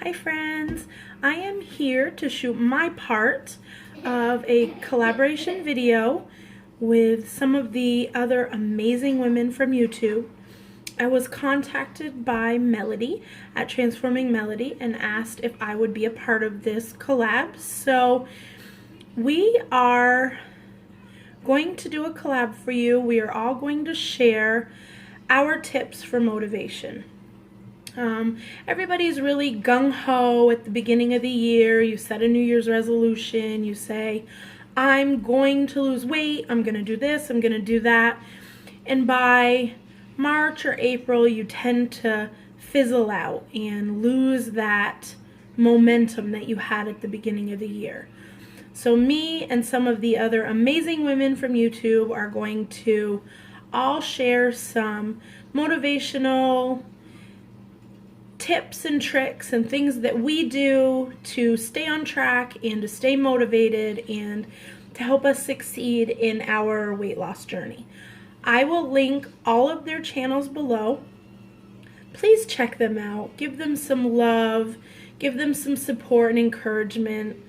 Hi friends, I am here to shoot my part of a collaboration video with some of the other amazing women from YouTube. I was contacted by Melody at Transforming Melody and asked if I would be a part of this collab. So we are going to do a collab for you. We are all going to share our tips for motivation. Everybody's really gung-ho at the beginning of the year. You set a New Year's resolution. You say, I'm going to lose weight. I'm going to do this. I'm going to do that. And by March or April, you tend to fizzle out and lose that momentum that you had at the beginning of the year. So me and some of the other amazing women from YouTube are going to all share some motivational tips and tricks and things that we do to stay on track and to stay motivated and to help us succeed in our weight loss journey. I will link all of their channels below. Please check them out. Give them some love. Give them some support and encouragement.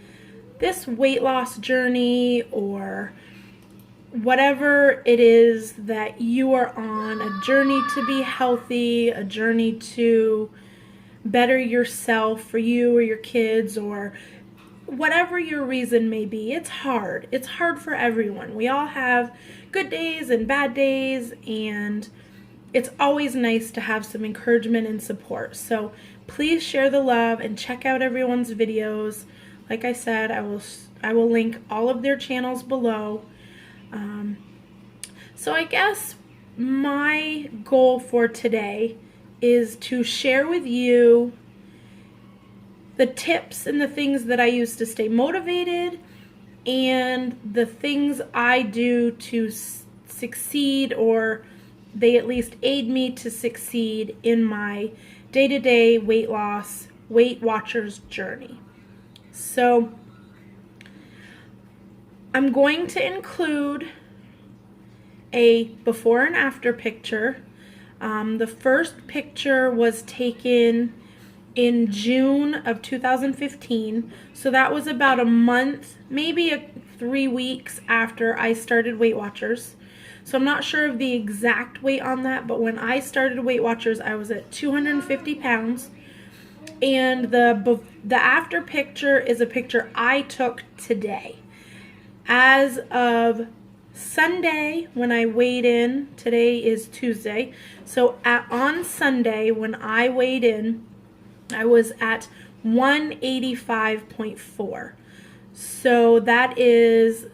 This weight loss journey, or whatever it is that you are on, a journey to be healthy, a journey to better yourself for you or your kids, or whatever your reason may be, it's hard. It's hard for everyone. We all have good days and bad days, and it's always nice to have some encouragement and support. So please share the love and check out everyone's videos. Like I said, I will link all of their channels below. So I guess my goal for today is to share with you the tips and the things that I use to stay motivated and the things I do to succeed, or they at least aid me to succeed in my day-to-day weight loss, Weight Watchers journey. So I'm going to include a before and after picture. The first picture was taken in June of 2015, so that was about a month, maybe 3 weeks after I started Weight Watchers. So I'm not sure of the exact weight on that, but when I started Weight Watchers, I was at 250 pounds. And the after picture is a picture I took today. As of Sunday, when I weighed in, today is Tuesday, so on Sunday when I weighed in, I was at 185.4. So that is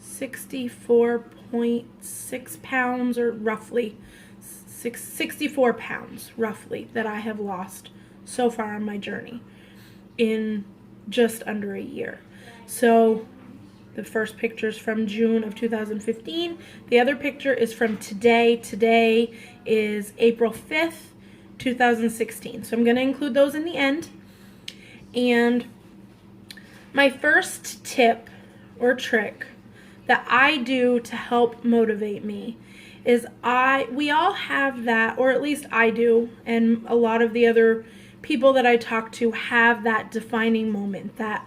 64.6 pounds, or roughly 64 pounds roughly, that I have lost so far on my journey in just under a year. So the first picture is from June of 2015. The other picture is from today. Today is April 5th, 2016. So I'm going to include those in the end. And my first tip or trick that I do to help motivate me is we all have that, or at least I do, and a lot of the other people that I talk to have that defining moment that,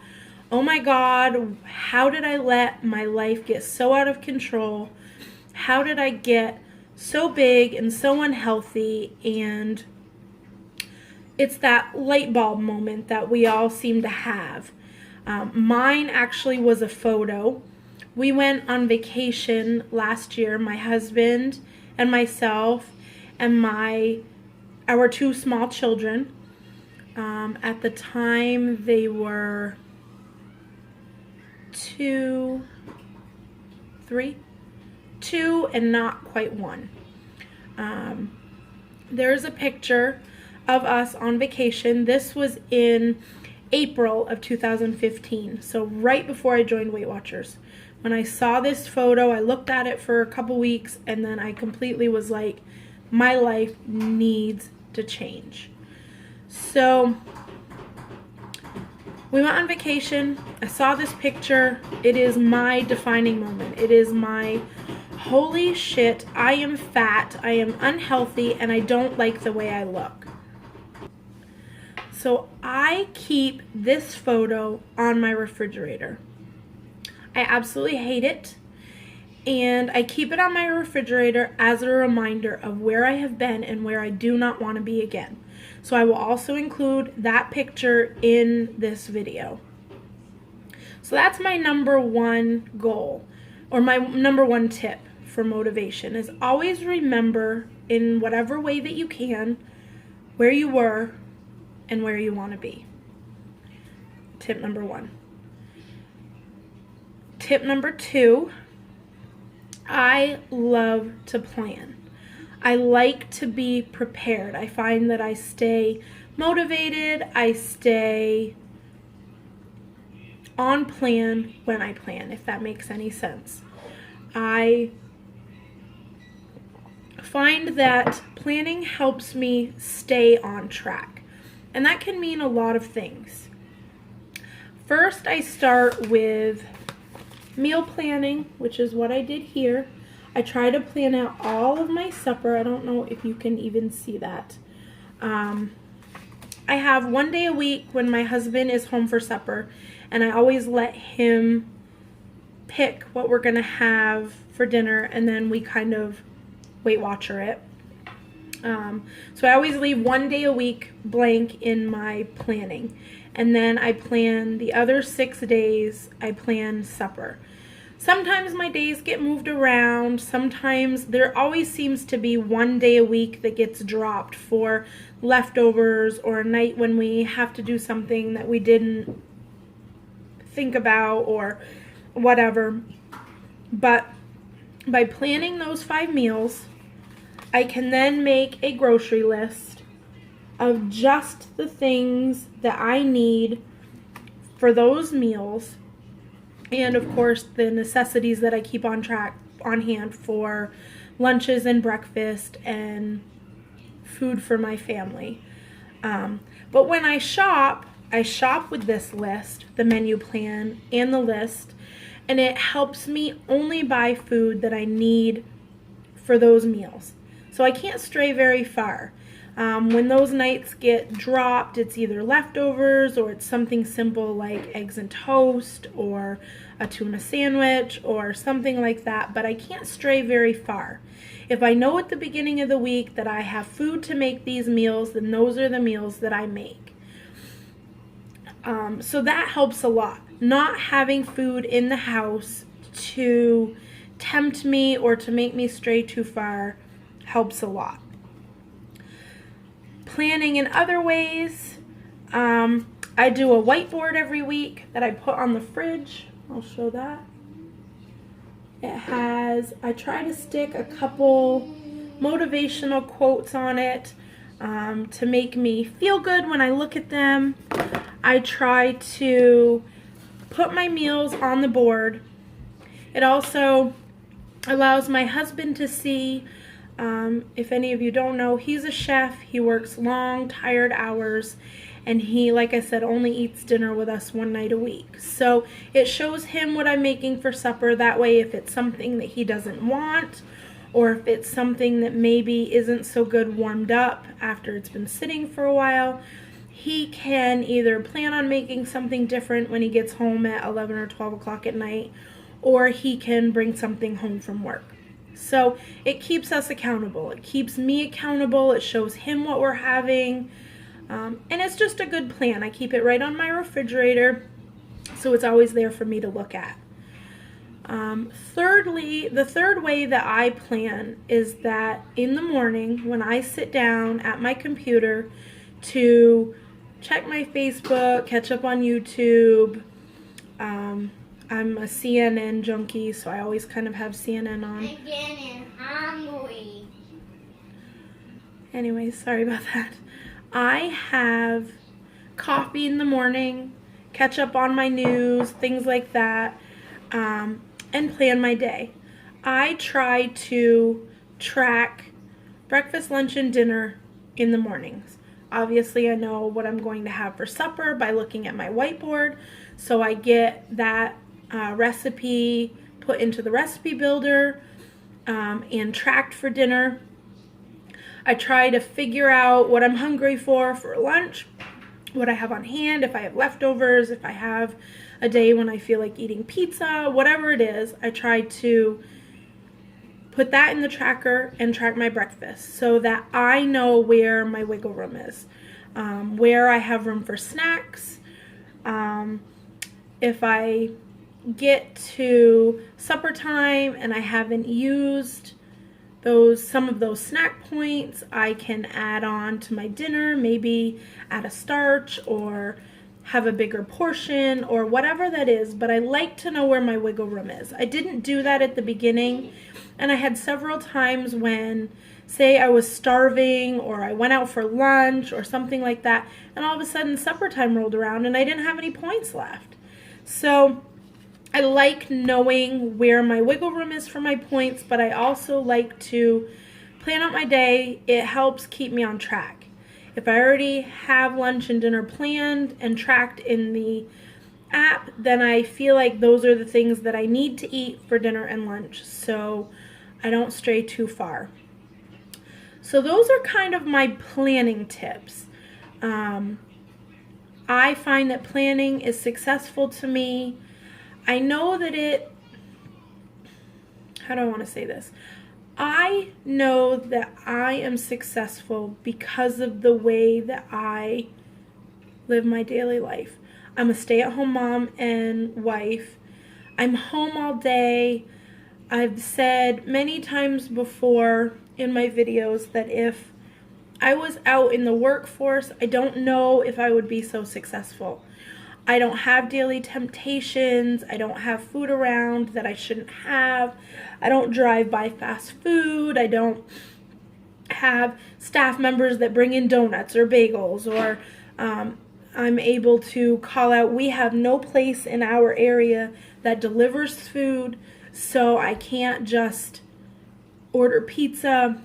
oh my God, how did I let my life get so out of control? How did I get so big and so unhealthy? And it's that light bulb moment that we all seem to have. Mine actually was a photo. We went on vacation last year, my husband and myself and our 2 small children. At the time, they were 2 and not quite 1. There's a picture of us on vacation. This was in April of 2015, so right before I joined Weight Watchers. When I saw this photo, I looked at it for a couple weeks, and then I completely was like, my life needs to change. So we went on vacation. I saw this picture. It is my defining moment. It is my, holy shit, I am fat, I am unhealthy, and I don't like the way I look. So I keep this photo on my refrigerator. I absolutely hate it. And I keep it on my refrigerator as a reminder of where I have been and where I do not want to be again. So I will also include that picture in this video. So that's my number one goal, or my number one tip for motivation, is always remember in whatever way that you can where you were and where you want to be. Tip number one. Tip number two, I love to plan. I like to be prepared. I find that I stay motivated, I stay on plan when I plan, if that makes any sense. I find that planning helps me stay on track, and that can mean a lot of things. First, I start with meal planning, which is what I did here. I try to plan out all of my supper. I don't know if you can even see that. I have one day a week when my husband is home for supper, and I always let him pick what we're gonna have for dinner, and then we kind of Weight Watcher it. So I always leave one day a week blank in my planning, and then I plan the other 6 days. I plan supper. Sometimes my days get moved around. Sometimes there always seems to be one day a week that gets dropped for leftovers, or a night when we have to do something that we didn't think about or whatever. But by planning those 5 meals, I can then make a grocery list of just the things that I need for those meals, and of course the necessities that I keep on hand for lunches and breakfast and food for my family. But when I shop with this list, the menu plan and the list, and it helps me only buy food that I need for those meals. So I can't stray very far. When those nights get dropped, it's either leftovers or it's something simple like eggs and toast or a tuna sandwich or something like that, but I can't stray very far. If I know at the beginning of the week that I have food to make these meals, then those are the meals that I make. So that helps a lot. Not having food in the house to tempt me or to make me stray too far helps a lot. Planning in other ways, I do a whiteboard every week that I put on the fridge. I'll show that. I try to stick a couple motivational quotes on it to make me feel good when I look at them. I try to put my meals on the board. It also allows my husband to see. If any of you don't know, he's a chef. He works long, tired hours, and he, like I said, only eats dinner with us one night a week. So it shows him what I'm making for supper. That way, if it's something that he doesn't want, or if it's something that maybe isn't so good warmed up after it's been sitting for a while, he can either plan on making something different when he gets home at 11 or 12 o'clock at night, or he can bring something home from work. So it keeps us accountable. It keeps me accountable. It shows him what we're having. And it's just a good plan. I keep it right on my refrigerator, so it's always there for me to look at. Thirdly, the third way that I plan is that in the morning when I sit down at my computer to check my Facebook, catch up on YouTube, I'm a CNN junkie, so I always kind of have CNN on. I'm getting hungry. Anyway, sorry about that. I have coffee in the morning, catch up on my news, things like that, and plan my day. I try to track breakfast, lunch, and dinner in the mornings. Obviously, I know what I'm going to have for supper by looking at my whiteboard, so I get that recipe put into the recipe builder and tracked for dinner. I try to figure out what I'm hungry for lunch, what I have on hand, if I have leftovers, if I have a day when I feel like eating pizza, whatever it is, I try to put that in the tracker and track my breakfast so that I know where my wiggle room is, where I have room for snacks. If I get to supper time and I haven't used some of those snack points, I can add on to my dinner, maybe add a starch or have a bigger portion or whatever that is, but I like to know where my wiggle room is. I didn't do that at the beginning, and I had several times when, say I was starving or I went out for lunch or something like that, and all of a sudden supper time rolled around and I didn't have any points left. So I like knowing where my wiggle room is for my points, but I also like to plan out my day. It helps keep me on track. If I already have lunch and dinner planned and tracked in the app, then I feel like those are the things that I need to eat for dinner and lunch, so I don't stray too far. So those are kind of my planning tips. I find that planning is successful to me. I know that how do I want to say this? I know that I am successful because of the way that I live my daily life. I'm a stay-at-home mom and wife. I'm home all day. I've said many times before in my videos that if I was out in the workforce, I don't know if I would be so successful. I don't have daily temptations. I don't have food around that I shouldn't have. I don't drive by fast food. I don't have staff members that bring in donuts or bagels, or I'm able to call out. We have no place in our area that delivers food, so I can't just order pizza,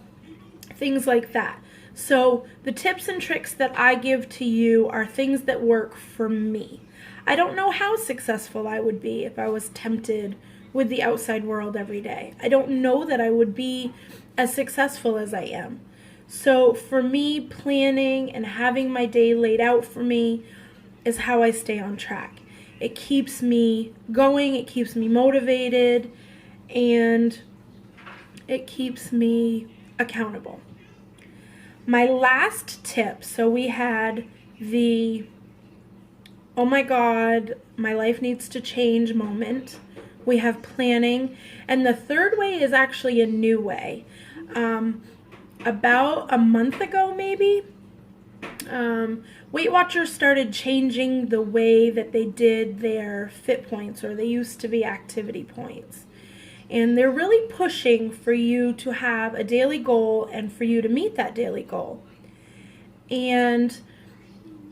things like that. So the tips and tricks that I give to you are things that work for me. I don't know how successful I would be if I was tempted with the outside world every day. I don't know that I would be as successful as I am. So for me, planning and having my day laid out for me is how I stay on track. It keeps me going, it keeps me motivated, and it keeps me accountable. My last tip, so we had the, oh my God, my life needs to change moment. We have planning. And the third way is actually a new way. About a month ago, maybe, WeightWatchers started changing the way that they did their fit points, or they used to be activity points. And they're really pushing for you to have a daily goal and for you to meet that daily goal. And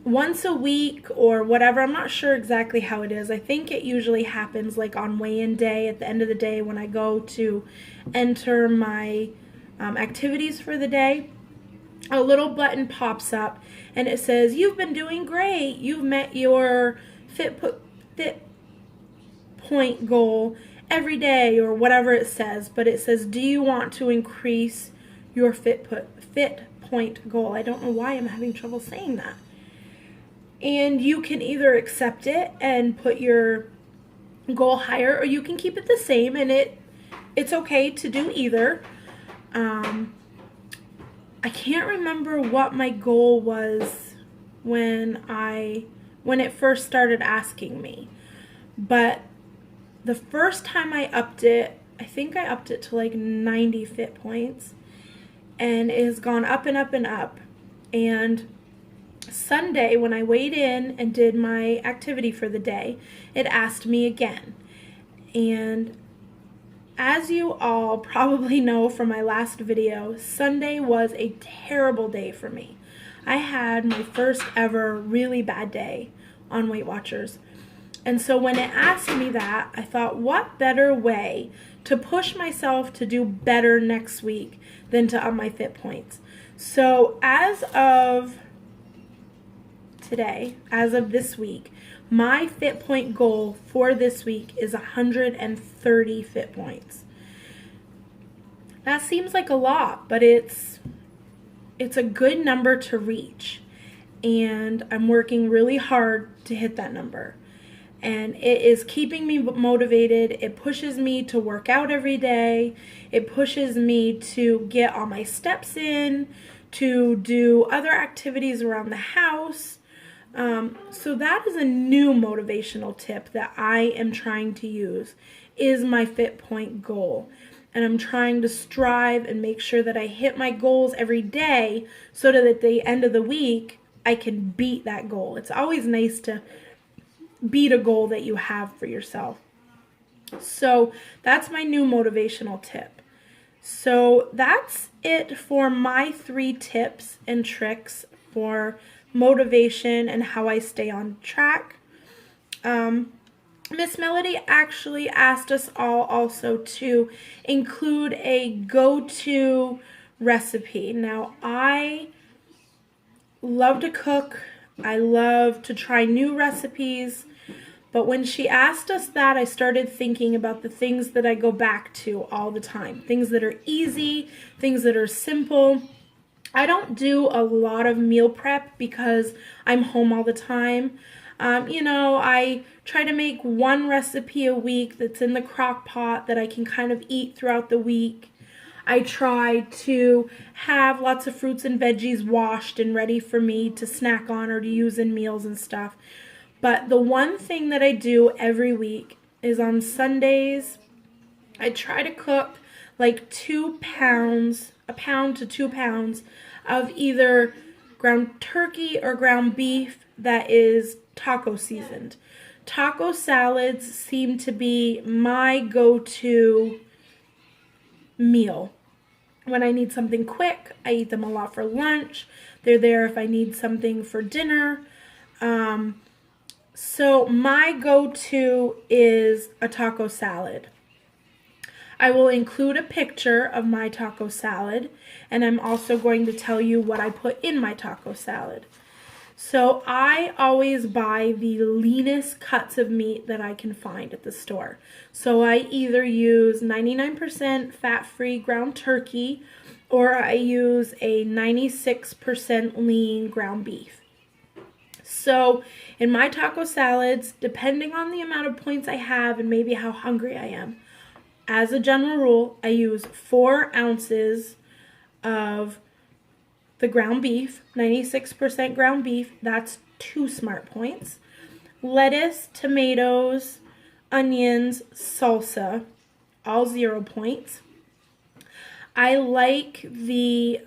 once a week or whatever, I'm not sure exactly how it is. I think it usually happens like on weigh-in day, at the end of the day when I go to enter my activities for the day. A little button pops up and it says, you've been doing great. You've met your fit point goal every day, or whatever it says, but it says, do you want to increase your fit point goal? I don't know why I'm having trouble saying that. And you can either accept it and put your goal higher, or you can keep it the same, and it's okay to do either. I can't remember what my goal was when it first started asking me, but the first time I upped it, I think I upped it to like 90 fit points, and it has gone up and up and up. And Sunday, when I weighed in and did my activity for the day, it asked me again. And as you all probably know from my last video, Sunday was a terrible day for me. I had my first ever really bad day on WeightWatchers. And so when it asked me that, I thought, what better way to push myself to do better next week than to up my fit points? So as of today, as of this week, my fit point goal for this week is 130 fit points. That seems like a lot, but it's a good number to reach. and I'm working really hard to hit that number. And it is keeping me motivated. It pushes me to work out every day. It pushes me to get all my steps in, to do other activities around the house. So that is a new motivational tip that I am trying to use, is my Fit Point goal. And I'm trying to strive and make sure that I hit my goals every day so that at the end of the week, I can beat that goal. It's always nice to beat a goal that you have for yourself. So that's my new motivational tip. So that's it for my 3 tips and tricks for motivation and how I stay on track. Miss Melody actually asked us all also to include a go-to recipe. Now, I love to cook. I love to try new recipes. But when she asked us that, I started thinking about the things that I go back to all the time. Things that are easy, things that are simple. I don't do a lot of meal prep because I'm home all the time. I try to make one recipe a week that's in the crock pot that I can kind of eat throughout the week. I try to have lots of fruits and veggies washed and ready for me to snack on or to use in meals and stuff. But the one thing that I do every week is on Sundays, I try to cook like 2 pounds, 1 pound to 2 pounds of either ground turkey or ground beef that is taco seasoned. Taco salads seem to be my go-to meal. When I need something quick, I eat them a lot for lunch. They're there if I need something for dinner. So my go-to is a taco salad. I will include a picture of my taco salad, and I'm also going to tell you what I put in my taco salad. So I always buy the leanest cuts of meat that I can find at the store. So I either use 99% fat-free ground turkey, or I use a 96% lean ground beef. So in my taco salads, depending on the amount of points I have and maybe how hungry I am, as a general rule, I use 4 ounces of the ground beef, 96% ground beef. That's 2 smart points. Lettuce, tomatoes, onions, salsa, all 0 points. I like the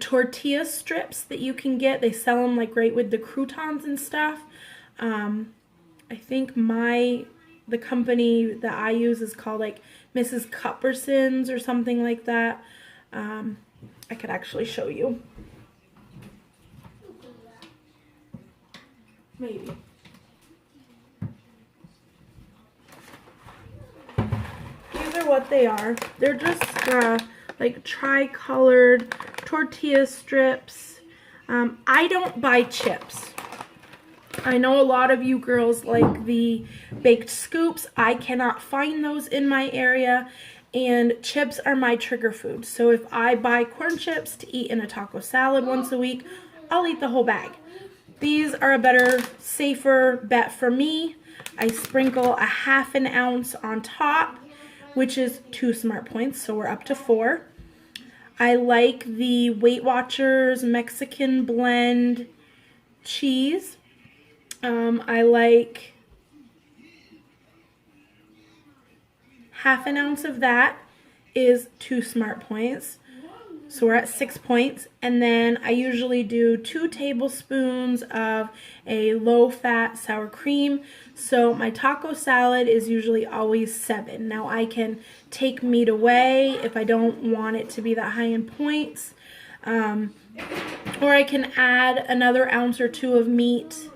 tortilla strips that you can get. They sell them like right with the croutons and stuff. I think the company that I use is called like Mrs. Cupperson's or something like that. I could actually show you. Maybe. These are what they are. They're just like tri-colored tortilla strips. I don't buy chips. I know a lot of you girls like the baked scoops. I cannot find those in my area, and chips are my trigger food. So if I buy corn chips to eat in a taco salad once a week, I'll eat the whole bag. These are a better, safer bet for me. I sprinkle a 1/2 ounce on top, which is 2 smart points, so we're up to 4. I like the WeightWatchers Mexican blend cheese. I like 1/2 ounce of that is 2 smart points. So we're at 6 points. And then I usually do 2 tablespoons of a low-fat sour cream. So my taco salad is usually always 7. Now I can take meat away if I don't want it to be that high in points. Or I can add another ounce or 2 of meat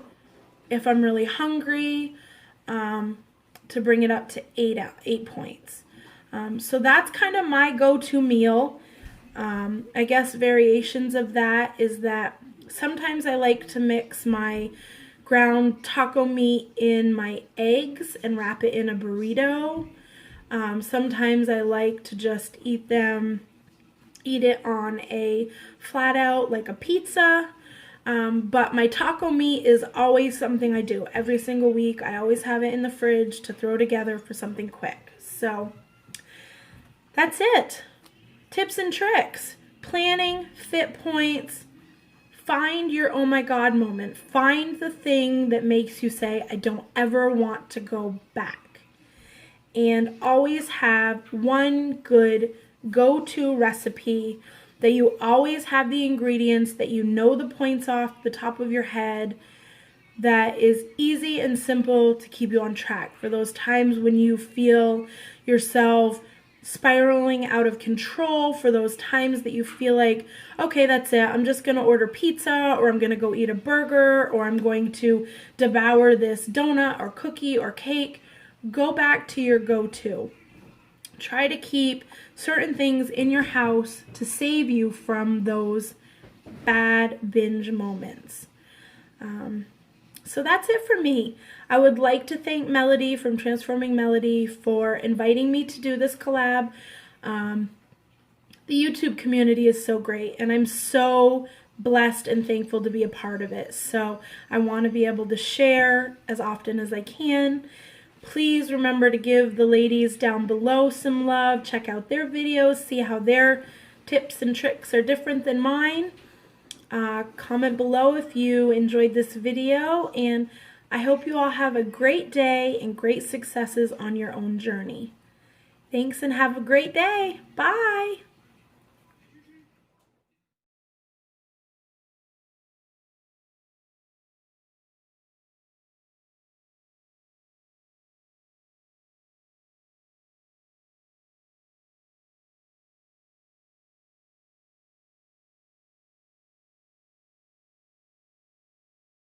if I'm really hungry, to bring it up to 8 points. So that's kind of my go-to meal. I guess variations of that is that sometimes I like to mix my ground taco meat in my eggs and wrap it in a burrito. Sometimes I like to just eat it on a flat out like a pizza. But my taco meat is always something I do every single week. I always have it in the fridge to throw together for something quick. So that's it. Tips and tricks. Planning, fit points. Find your oh my God moment. Find the thing that makes you say, I don't ever want to go back. And always have one good go-to recipe that you always have the ingredients, that you know the points off the top of your head, that is easy and simple to keep you on track for those times when you feel yourself spiraling out of control, for those times that you feel like, okay, that's it, I'm just going to order pizza, or I'm going to go eat a burger, or I'm going to devour this donut or cookie or cake. Go back to your go-to. Try to keep certain things in your house to save you from those bad binge moments. So that's it for me. I would like to thank Melody from Transforming Melody for inviting me to do this collab. The YouTube community is so great, and I'm so blessed and thankful to be a part of it. So I want to be able to share as often as I can. Please remember to give the ladies down below some love. Check out their videos, see how their tips and tricks are different than mine. Comment below if you enjoyed this video, and I hope you all have a great day and great successes on your own journey. Thanks and have a great day. Bye.